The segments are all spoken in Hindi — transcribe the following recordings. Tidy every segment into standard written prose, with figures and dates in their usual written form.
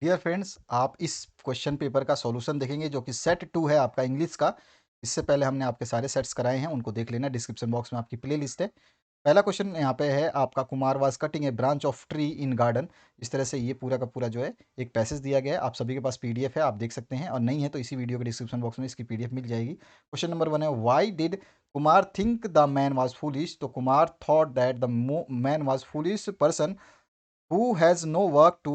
डियर फ्रेंड्स, आप इस क्वेश्चन पेपर का सॉल्यूशन देखेंगे जो कि सेट 2 है आपका इंग्लिश का। इससे पहले हमने आपके सारे सेट्स कराए हैं, उनको देख लेना। डिस्क्रिप्शन बॉक्स में आपकी प्ले लिस्ट है। पहला क्वेश्चन यहाँ पे है आपका, Kumar was cutting A branch of tree in garden. इस तरह से ये पूरा का पूरा जो है एक पैसेज दिया गया है। आप सभी के पास पीडीएफ है, आप देख सकते हैं, और नहीं है तो इसी वीडियो के डिस्क्रिप्शन बॉक्स में इसकी पीडीएफ मिल जाएगी। क्वेश्चन नंबर 1 है, why did Kumar think the man was foolish. तो Kumar thought that the man was foolish person who has no work to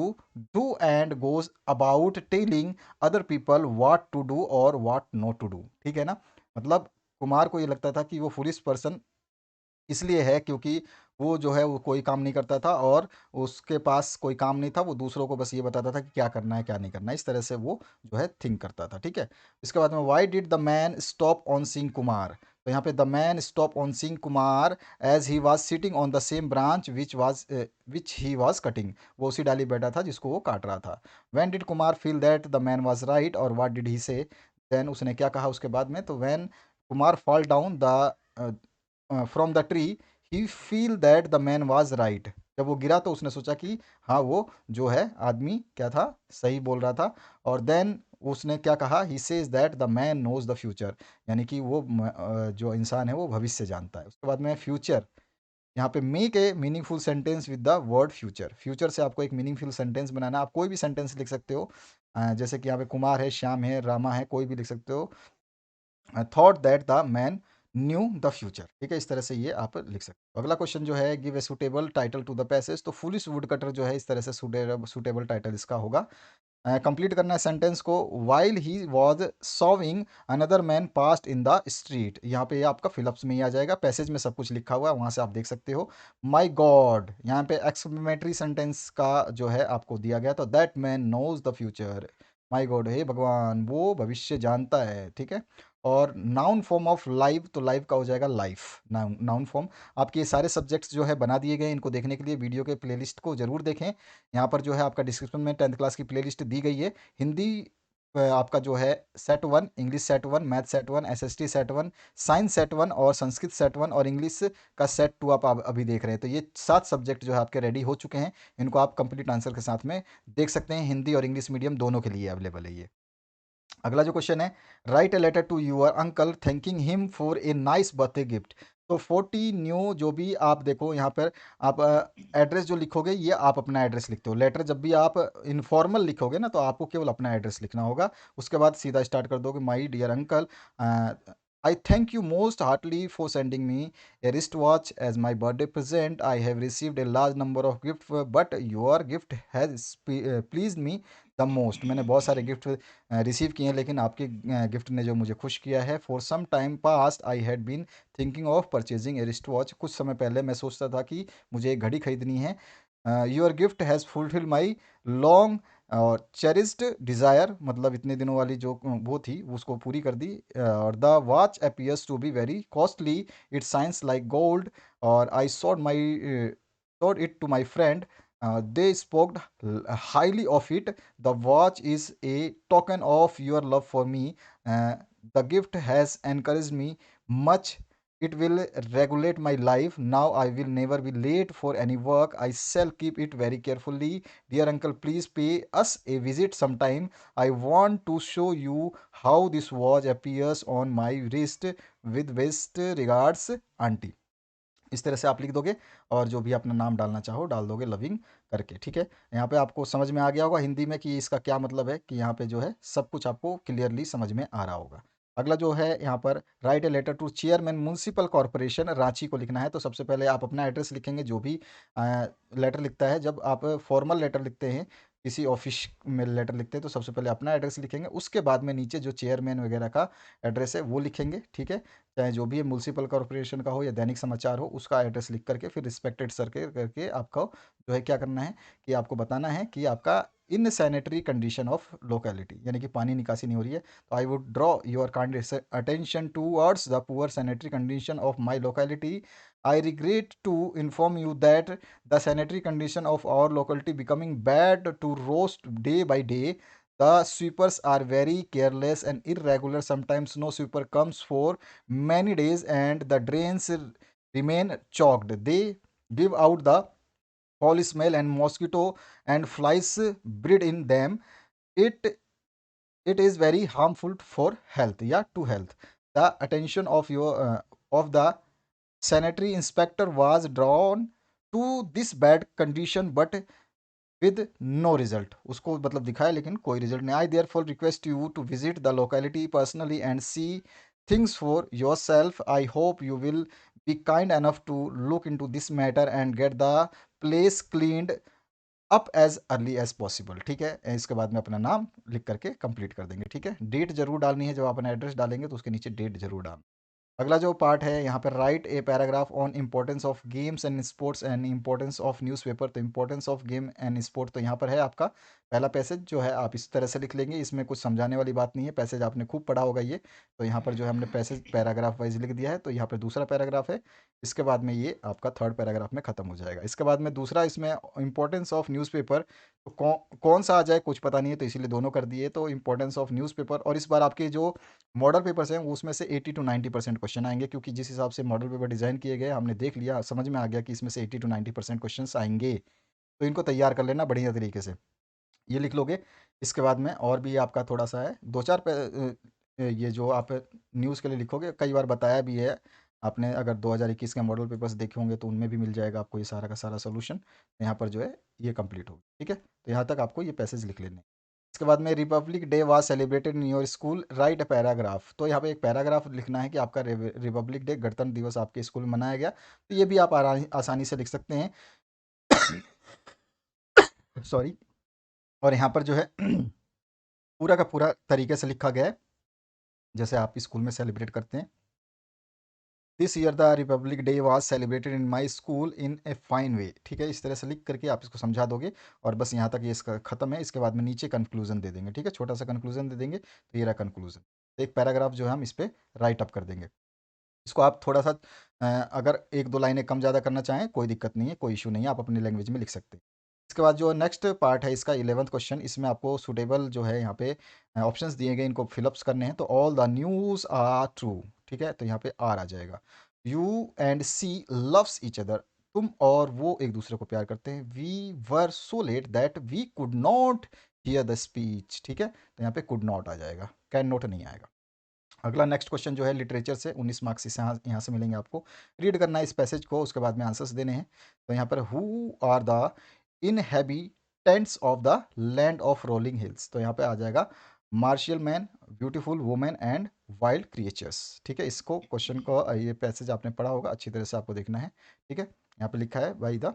do and goes about telling other people what to do or what not to do। ठीक है ना। मतलब कुमार को ये लगता था कि वो फुलिश पर्सन इसलिए है क्योंकि वो जो है वो कोई काम नहीं करता था, और उसके पास कोई काम नहीं था। वो दूसरों को बस ये बताता था कि क्या करना है क्या नहीं करना है। इस तरह से वो जो है थिंक करता था। ठीक है। इसके बाद में, why did the man stop on Singh Kumar. तो यहाँ पे the man stop on Singh Kumar as he was sitting on the same branch which he was cutting. वो उसी डाली बैठा था जिसको वो काट रहा था। When did Kumar feel that the man was right, और व्हाट डिड ही से। देन उसने क्या कहा उसके बाद में। तो when Kumar fall down the from the tree he feel that the man was right. जब वो गिरा तो उसने सोचा कि हाँ, वो जो है आदमी क्या था, सही बोल रहा था। और देन उसने क्या कहा, he says that the man knows the future. यानी कि वो जो इंसान है वो भविष्य जानता है। उसके बाद में फ्यूचर, यहाँ पे make a meaningful sentence with the word future. Future से आपको एक मीनिंगफुल सेंटेंस बनाना है। आप कोई भी सेंटेंस लिख सकते हो। जैसे कि यहाँ पे कुमार है, श्याम है, रामा है, कोई भी लिख सकते हो। Thought that the man new the future. ठीक है, इस तरह से ये आप लिख सकते हो। अगला क्वेश्चन जो है, give a suitable title to the passage. तो फुलिश वुड कटर जो है, इस तरह से सुटेबल टाइटल इसका होगा। कंप्लीट करना है सेंटेंस को। While he was sowing another man past in the street. यहाँ पे ये आपका फिलअप्स में ही आ जाएगा। पैसेज में सब कुछ लिखा हुआ है, वहाँ से आप देख सकते हो। माई गॉड, यहाँ पे एक्सक्लेमेटरी सेंटेंस का जो है आपको दिया गया। तो that man knows the future. My god, हे भगवान, वो भविष्य जानता है। ठीक है। और नाउन फॉर्म ऑफ लाइव, तो लाइव का हो जाएगा लाइफ। Noun form. आपके ये सारे सब्जेक्ट्स जो है बना दिए गए हैं। इनको देखने के लिए वीडियो के प्लेलिस्ट को जरूर देखें। यहाँ पर जो है आपका डिस्क्रिप्शन में 10th क्लास की प्लेलिस्ट दी गई है। हिंदी आपका जो है set 1, English set 1, math set 1, SST set 1, science set 1, और संस्कृत सेट 1, और इंग्लिश का सेट 2 आप अभी देख रहे हैं। तो ये 7 सब्जेक्ट जो है आपके रेडी हो चुके हैं। इनको आप कंप्लीट आंसर के साथ में देख सकते हैं। हिंदी और इंग्लिश मीडियम दोनों के लिए अवेलेबल है ये। अगला जो क्वेश्चन है, write a letter to your uncle thanking him for a nice birthday gift. तो 40 न्यू जो भी आप देखो यहाँ पर, आप एड्रेस जो लिखोगे ये आप अपना एड्रेस लिखते हो। लेटर जब भी आप इनफॉर्मल लिखोगे ना, तो आपको केवल अपना एड्रेस लिखना होगा। उसके बाद सीधा स्टार्ट कर दोगे, my dear uncle, I thank you most heartily for sending me a wrist watch as my birthday present. I have received a large number of gift but your gift has please me the most. मैंने बहुत सारे गिफ्ट रिसीव किए हैं, लेकिन आपके गिफ्ट ने जो मुझे खुश किया है। For some time past I had been thinking of purchasing a wrist watch. कुछ समय पहले मैं सोचता था कि मुझे एक घड़ी खरीदनी है। Your gift has fulfil my long और चेरिस्ड डिज़ायर। मतलब इतने दिनों वाली जो वो थी उसको पूरी कर दी। और the watch appears to be very costly, it shines like gold. और I sold it to my friend. They spoke highly of it. The watch is a token of your love for me. Uh, the gift has encouraged me much. It will regulate my life. Now I will never be late for any work. I shall keep it very carefully. Dear uncle, please pay us a visit sometime. I want to show you how this watch appears on my wrist. With best regards, auntie। इस तरह से आप लिख दोगे, और जो भी अपना नाम डालना चाहो डाल दोगे, लविंग करके। ठीक है। यहाँ पे आपको समझ में आ गया होगा हिंदी में कि इसका क्या मतलब है, कि यहाँ पे जो है सब कुछ आपको क्लियरली समझ में आ रहा होगा। अगला जो है यहाँ पर, write a letter to chairman municipal corporation Ranchi को लिखना है। तो सबसे पहले आप अपना एड्रेस लिखेंगे। जो भी लेटर लिखता है, जब आप फॉर्मल लेटर लिखते हैं, किसी ऑफिस में लेटर लिखते हैं, तो सबसे पहले अपना एड्रेस लिखेंगे। उसके बाद में नीचे जो चेयरमैन वगैरह का एड्रेस है वो लिखेंगे। ठीक है। चाहे जो भी है, म्यूनसिपल कॉर्पोरेशन का हो या दैनिक समाचार हो, उसका एड्रेस लिख करके फिर रिस्पेक्टेड सर के करके आपको जो है क्या करना है, कि आपको बताना है कि आपका insanitary condition of locality, यानी कि पानी निकासी नहीं हो रही है। तो I would draw your kind attention towards the poor sanitary condition of my locality. I regret to inform you that the sanitary condition of our locality becoming bad to worst day by day. The sweepers are very careless and irregular. Sometimes no sweeper comes for many days and the drains remain choked. They give out the foul smell and mosquito and flies breed in them, it it is very harmful for health, yeah, to health. The attention of the sanitary inspector was drawn to this bad condition, but with no result. उसको मतलब दिखाया लेकिन कोई रिजल्ट नहीं. I therefore request you to visit the locality personally and see things for yourself. I hope you will be kind enough to look into this matter and get the place cleaned up as early as possible. ठीक है, इसके बाद में अपना नाम लिख करके कंप्लीट कर देंगे. ठीक है, डेट जरूर डालनी है. जब आप अपना एड्रेस डालेंगे तो उसके नीचे डेट जरूर डालना. अगला जो पार्ट है यहाँ पर, write a paragraph on importance of games and sports and importance of newspaper. तो importance of game and sport तो यहाँ पर है आपका पहला पैसेज जो है, आप इस तरह से लिख लेंगे. इसमें कुछ समझाने वाली बात नहीं है, पैसेज आपने खूब पढ़ा होगा ये. तो यहाँ पर जो है हमने पैसेज पैराग्राफ वाइज लिख दिया है. तो यहाँ पर दूसरा पैराग्राफ है. इसके बाद में ये आपका थर्ड पैराग्राफ में खत्म हो जाएगा. इसके बाद में दूसरा इसमें इंपॉर्टेंस ऑफ न्यूज़पेपर. तो कौन सा आ जाए कुछ पता नहीं है, तो इसीलिए दोनों कर दिए. तो इंपॉर्टेंस ऑफ न्यूज़पेपर, और इस बार आपके जो मॉडल पेपर्स हैं उसमें से 80 to 90% क्वेश्चन आएंगे, क्योंकि जिस हिसाब से मॉडल पेपर डिज़ाइन किए गए हमने देख लिया, समझ में आ गया कि इसमें से 80 to 90% क्वेश्चन आएंगे. तो इनको तैयार कर लेना बढ़िया तरीके से. ये लिख लोगे. इसके बाद में और भी आपका थोड़ा सा है, दो चार ये जो आप न्यूज़ के लिए लिखोगे, कई बार बताया भी है आपने. अगर 2021 के मॉडल पेपर्स देखे होंगे तो उनमें भी मिल जाएगा आपको ये सारा का सारा सोल्यूशन. यहाँ पर जो है ये कंप्लीट होगा. ठीक है, तो यहाँ तक आपको ये पैसेज लिख लेने हैं. इसके बाद में, Republic day was celebrated in your school, right a paragraph. तो यहाँ पे एक पैराग्राफ लिखना है कि आपका रिपब्लिक डे, गणतंत्र दिवस आपके स्कूल में मनाया गया. तो ये भी आप आसानी से लिख सकते हैं. सॉरी. और यहाँ पर जो है पूरा का पूरा तरीके से लिखा गया है जैसे आप स्कूल में सेलिब्रेट करते हैं. This year the republic day was celebrated in my school in a fine way. ठीक है, इस तरह से लिख करके आप इसको समझा दोगे. और बस यहाँ तक ये इसका खत्म है. इसके बाद में नीचे कंक्लूजन दे देंगे. ठीक है, छोटा सा कंक्लूजन दे देंगे. तो ये रहा कंक्लूजन. एक पैराग्राफ जो है हम इस पर राइट अप कर देंगे. इसको आप थोड़ा सा अगर एक दो लाइनें कम ज़्यादा करना चाहें कोई दिक्कत नहीं है, कोई इशू नहीं है, आप अपनी लैंग्वेज में लिख सकते हैं. इसके बाद जो नेक्स्ट पार्ट है इसका 11th क्वेश्चन, इसमें आपको सुटेबल जो है यहाँ पे ऑप्शंस दिए गए, इनको फिलअप्स करने हैं. तो all the news are true. ठीक है, तो यहाँ पे आर आ जाएगा. You and she loves each other. तुम और वो एक दूसरे को प्यार करते हैं. We were so late that we could not hear the speech. ठीक है, तो यहाँ पे कुड नॉट आ जाएगा, कैन नॉट नहीं आएगा. अगला नेक्स्ट क्वेश्चन जो है लिटरेचर से, 19 मार्क्स इस यहाँ से मिलेंगे आपको. रीड करना है इस पैसेज को, उसके बाद में आंसर्स देने हैं. तो यहाँ पर, who are the inhabitants of the land of rolling hills. तो यहाँ पे आ जाएगा, martial man, beautiful women and wild creatures. ठीक है, इसको क्वेश्चन को, ये पैसेज आपने पढ़ा होगा, अच्छी तरह से आपको देखना है. ठीक है, यहाँ पे लिखा है बाई द,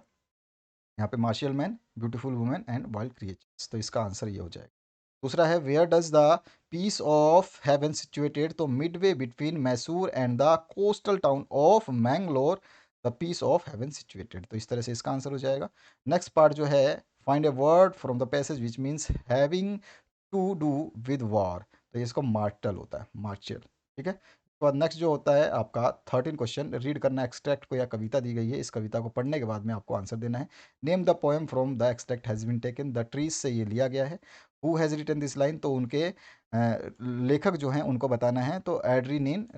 यहाँ पे martial man, beautiful women and wild creatures. तो इसका आंसर ये हो जाएगा. दूसरा है, where does the piece of heaven situated. तो midway between Mysore and the coastal town of Mangalore the piece of heaven situated. तो इस तरह से इसका आंसर हो जाएगा. नेक्स्ट पार्ट जो है, find a word from the passage which means having to do with war. तो इसको मार्टल होता है, मार्शल. ठीक है, उसके बाद नेक्स्ट जो होता है आपका 13 क्वेश्चन, रीड करना एक्सट्रैक्ट को, या कविता दी गई है, इस कविता को पढ़ने के बाद में आपको आंसर देना है. Name the poem from the extract has been taken. The trees से ये लिया गया है. Who has written this line. तो उनके लेखक जो हैं उनको बताना है. तो एड्रीनीन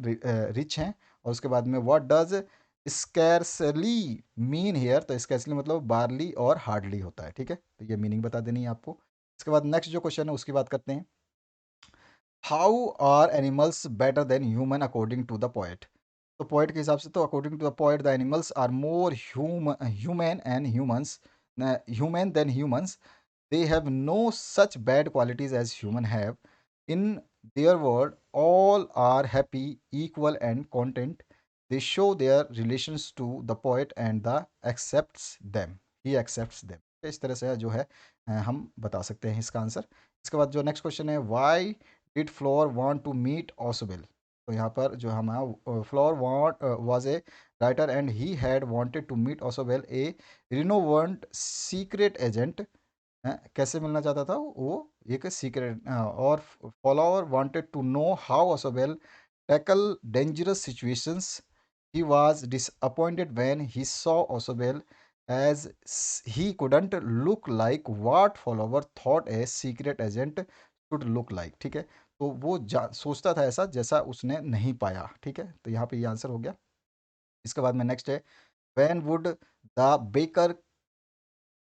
रिच हैं. और उसके बाद में, what does scarcely mean here. तो स्कैर्सली मतलब बारली और हार्डली होता है. ठीक है, तो ये मीनिंग बता देनी है आपको. इसके बाद नेक्स्ट जो क्वेश्चन है उसकी बात करते हैं. How are animals better than human according to the poet. तो पोएट के हिसाब से, तो according to the poet the animals are more human and human than humans. They have no such bad qualities as human have. In their world, all are happy, equal, and content. They show their relations to the poet and the accepts them. He accepts them. इस तरह से जो है हम बता सकते हैं इसका आंसर. इसके बाद जो नेक्स्ट क्वेश्चन है, why did Flower want to meet Oswell. तो यहाँ पर जो हमारा Flower was a writer and he had wanted to meet Oswell, a renowned secret agent. कैसे मिलना चाहता था वो, एक सीक्रेट. और Fowler wanted to know how Ausable tackle dangerous situations. He was disappointed when he saw Ausable as he couldn't look like what Fowler thought a secret agent should look like. ठीक है, तो वो सोचता था ऐसा जैसा उसने नहीं पाया. ठीक है, तो यहाँ पे ये आंसर हो गया. इसके बाद में नेक्स्ट है, when would the baker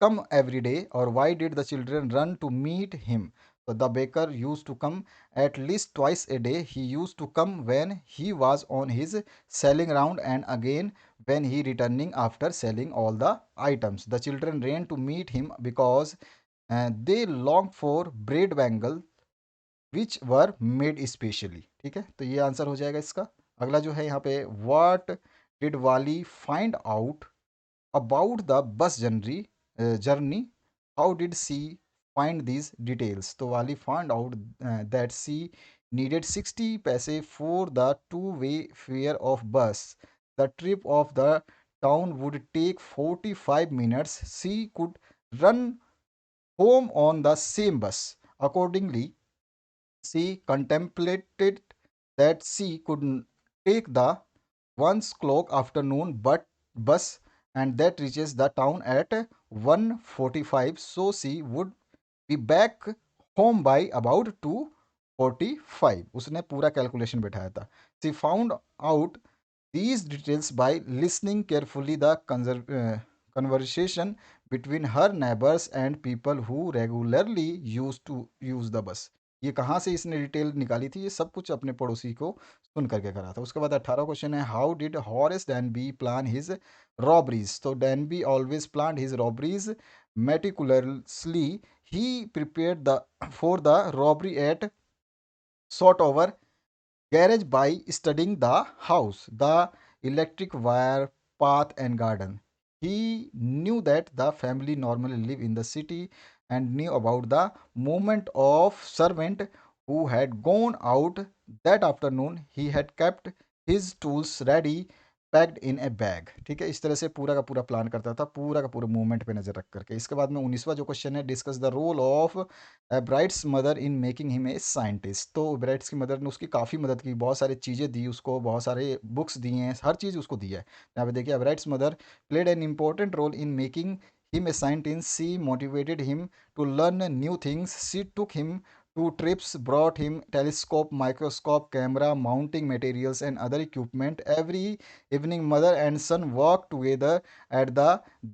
come every day, or why did the children run to meet him? So the baker used to come at least twice a day. He used to come when he was on his selling round, and again when he returning after selling all the items. The children ran to meet him because they longed for bread bangle which were made specially. ठीक है, तो ये आंसर हो जाएगा इसका। अगला जो है यहाँ पे, what did Valli find out about the bus journey, how did she find these details? तो Valli find out that she needed 60 पैसे for the two-way fare of bus. The trip of the town would take 45 minutes. She could run home on the same bus. Accordingly, she contemplated that she could take the 1 o'clock afternoon but bus, and that reaches the town at 1:45, so she would be back home by about 2:45. उसने पूरा कैलकुलेशन बैठाया था। She found out these details by listening carefully the conversation between her neighbors and people who regularly used to use the bus. ये कहाँ से इसने डिटेल निकाली थी? ये सब कुछ अपने पड़ोसी को सुन करके करा था। उसके बाद 18वां क्वेश्चन है, how did Horace Danby plan his robberies? तो Danby always plan his robberies meticulously. He prepared the for the robbery at sort over garage by studying the house, the electric wire, path, and garden. He knew that the family normally live in the city and knew about the movement of servant who had gone out that afternoon. He had kept his tools ready, packed in A bag. ठीक है, इस तरह से पूरा का पूरा प्लान करता था, पूरा का पूरा मूवमेंट पे नजर रख करके। इसके बाद में 19वां जो क्वेश्चन है, discuss the role of Bright's mother in making him a scientist. तो ब्राइट्स की मदर ने उसकी काफ़ी मदद की, बहुत सारी चीज़ें दी उसको, बहुत सारे बुक्स दिए हैं, हर चीज़ उसको दी है। यहाँ पे देखिए, Bright's mother played an important role in making him a scientist. She motivated him to learn new things. She took him to trips, brought him telescope, microscope, camera, mounting materials, and other equipment. Every evening, mother and son worked together at the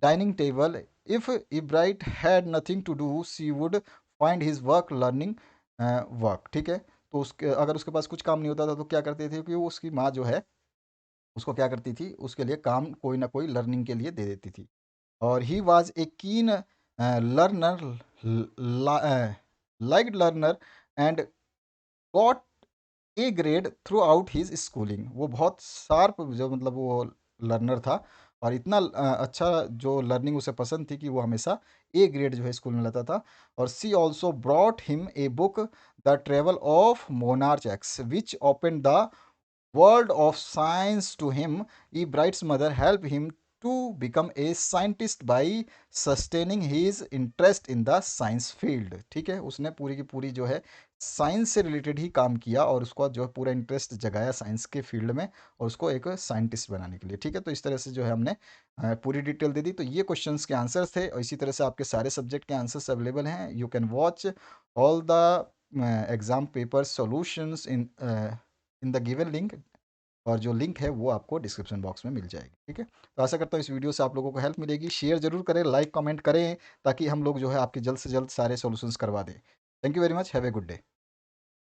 dining table. If Ebright had nothing to do, she would find his work learning work. ठीक है, तो उसके अगर उसके पास कुछ काम नहीं होता था तो क्या करते थे कि वो उसकी माँ जो है उसको क्या करती थी, उसके लिए काम कोई ना कोई लर्निंग के लिए दे देती थी। और ही वॉज ए कीन learner, like learner, and got A grade through out his schooling. वो बहुत शार्प जो मतलब वो लर्नर था, और इतना अच्छा जो लर्निंग उसे पसंद थी कि वो हमेशा ए ग्रेड जो है स्कूल में लाता था. और she also brought him a book, the travel of monarch X, which open the world of science to him. E. Bright's mother helped him to become a scientist by sustaining his interest in the science field. ठीक है, उसने पूरी की पूरी जो है साइंस से रिलेटेड ही काम किया, और उसको जो है पूरा इंटरेस्ट जगाया साइंस के फील्ड में, और उसको एक साइंटिस्ट बनाने के लिए। ठीक है, तो इस तरह से जो है हमने पूरी डिटेल दे दी। तो ये क्वेश्चंस के आंसर्स थे, और इसी तरह से आपके सारे सब्जेक्ट के आंसर्स अवेलेबल हैं। You can watch all the exam paper solutions in the given link, और जो लिंक है वो आपको डिस्क्रिप्शन बॉक्स में मिल जाएगी। ठीक है, तो आशा करता हूँ इस वीडियो से आप लोगों को हेल्प मिलेगी। शेयर जरूर करें, लाइक कमेंट करें, ताकि हम लोग जो है आपके जल्द से जल्द सारे सॉल्यूशंस करवा दें। Thank you very much, have a good day.